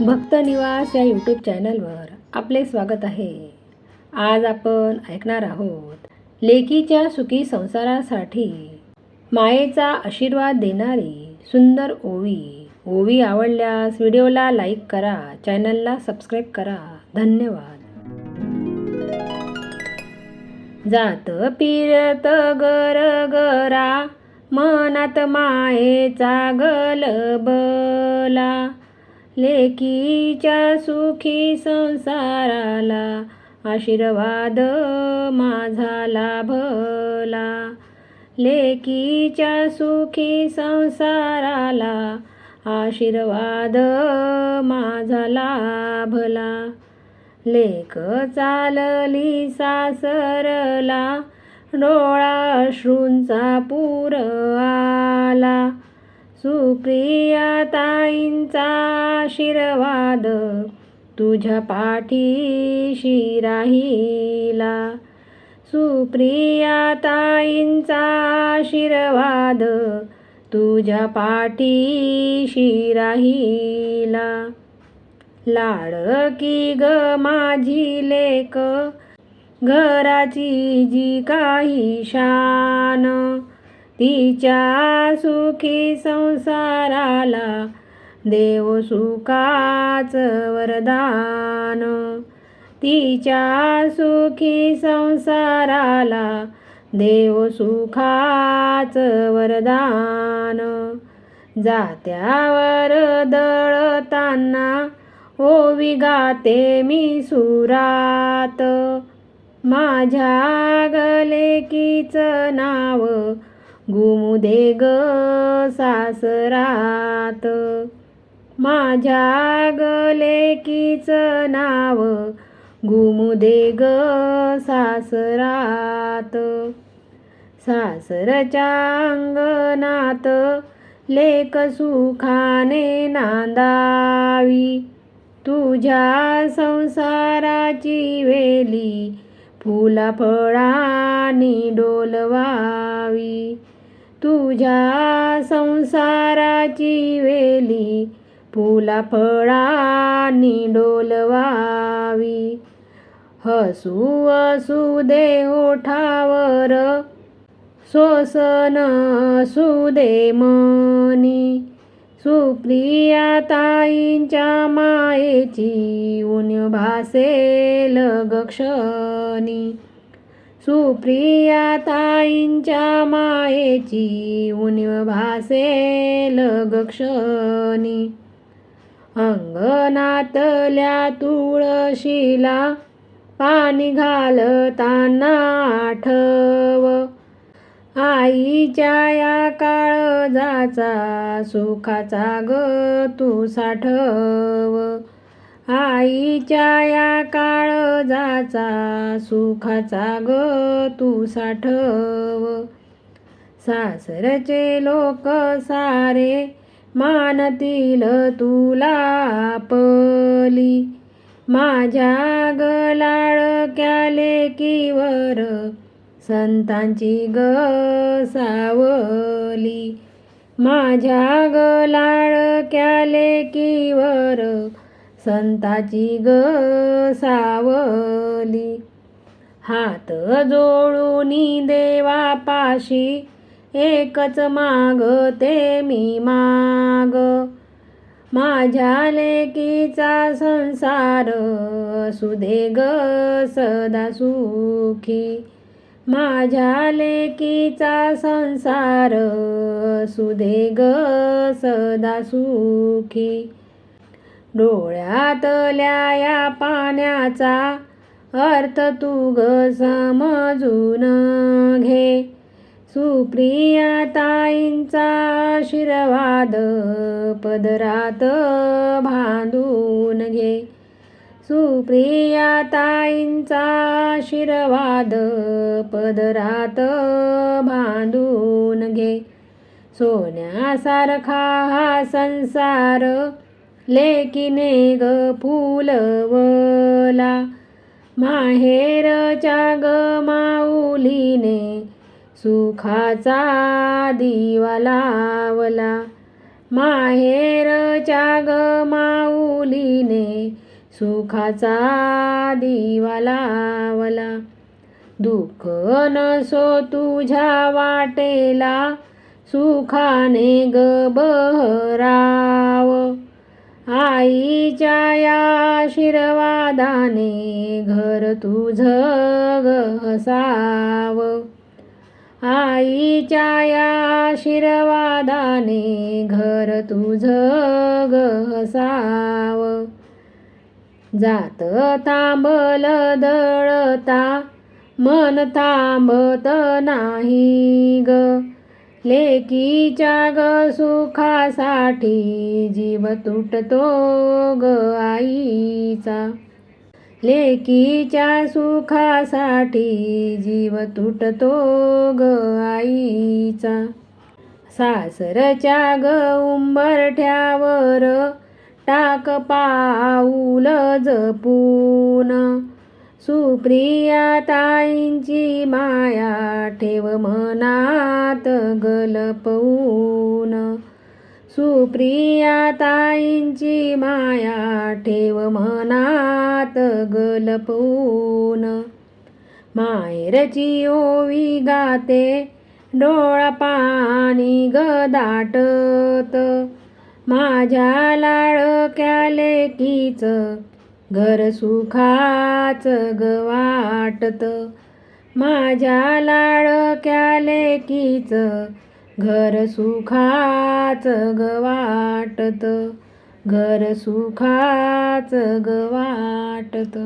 भक्तनिवास या यूट्यूब चॅनलवर आपले स्वागत आहे. आज आपण ऐकणार आहोत लेकीच्या सुखी संसारासाठी मायेचा आशीर्वाद देणारी सुंदर ओवी. ओवी आवडल्यास व्हिडिओला लाईक करा, चॅनलला सबस्क्राईब करा. धन्यवाद. जात फिरत गरगरा, मनात मायेचा गलबला. लेकीच्या सुखी संसाराला आशीर्वाद माझा लाभला. लेकीच्या सुखी संसाराला आशीर्वाद माझा लाभला. लेक चालली सासरला, डोळा अश्रूंचा पूर आला. सुप्रिया ताईंचा आशीर्वाद तुझ्या पाठीशी राहिला. सुप्रिया ताईंचा आशीर्वाद तुझ्या पाठीशी राहिला. लाडकी ग माझी लेक, घराची जी काही शान. तिच्या सुखी संसाराला देव सुखाचं वरदान. तिच्या सुखी संसाराला देव सुखाचं वरदान. जात्यावर दळताना ओवी गाते मी सुरात. माझ्या लेकीचं नाव घुमू दे ग सासरात. माझ्या लेकीचं नाव घुमू दे ग सासरात. सासरच्या अंगणात लेक सुखाने नांदावी. तुझ्या संसाराची वेली फुला फळांनी डोलवावी. तुझ्या संसाराची वेली फुला फळांनी डोलवावी. हसू असू दे ओठावर, सोसन असू दे मनी. सुप्रिया ताईंच्या मायेची ऊन भासेल ग क्षणी. सुप्रिया ताईंच्या मायेची ऊन भासेल ग क्षणी. अंगणातल्या तुळशीला पाणी घालताना आठव. आईच्या या काळजाचा सुखाचा ग तू साठव. आईच्या या काळजाचा सुखाचा ग तू साठव. सासरचे लोक सारे मानतील तुला आपली. माझ्या ग लाडक्या लेकीवर संतांची ग सावली. माझ्या ग लाडक्या लेकीवर संताची ग सावली. हात जोडूनी देवापाशी एकच मागते मी माग. माझ्या लेकीचा संसार असू दे ग सदा सुखी. माझ्या लेकीचा संसार असू दे ग सदा सुखी. डोळ्यातल्या या पाण्याचा अर्थ तू ग समजून घे. सुप्रिया ताईंचा आशीर्वाद पदरात बांधून घे. सुप्रिया ताईंचा आशीर्वाद पदरात बांधून घे. सोन्यासारखा हा संसार लेकीने ग फुलवला. माहेरच्या ग माऊलीने सुखाचा दिवा लावला. माहेरच्या ग माऊलीने, सुखाचा दिवा लावला. दुःख नसो तुझ्या वाटेला, सुखाने ग बहराव. आईच्या या आशीर्वादाने घर तुझं ग हसाव. आईच्या या आशीर्वादाने घर तुझं ग हसाव. जात थांबल दळता, मन थांबत नाही ग. लेकीच्या ग सुखासाठी जीव तुटतो ग आईचा. लेकीच्या सुखासाठी जीव तुटतो ग आईचा. सासरच्या ग उंबरठ्यावर टाक पाऊल जपून. सुप्रिया ताईंची माया ठेव मनात ग लपवून. सुप्रिया ताईंची माया ठेव मनात ग लपवून. माहेरची ओवी गाते डोळा पाणी ग दाटत. माझ्या लाडक्या लेकीचं घर सुखाच ग वाटत. माझ्या लाडक्या लेकीचं घर सुखाच ग वाटत. घर सुखाच ग वाटत.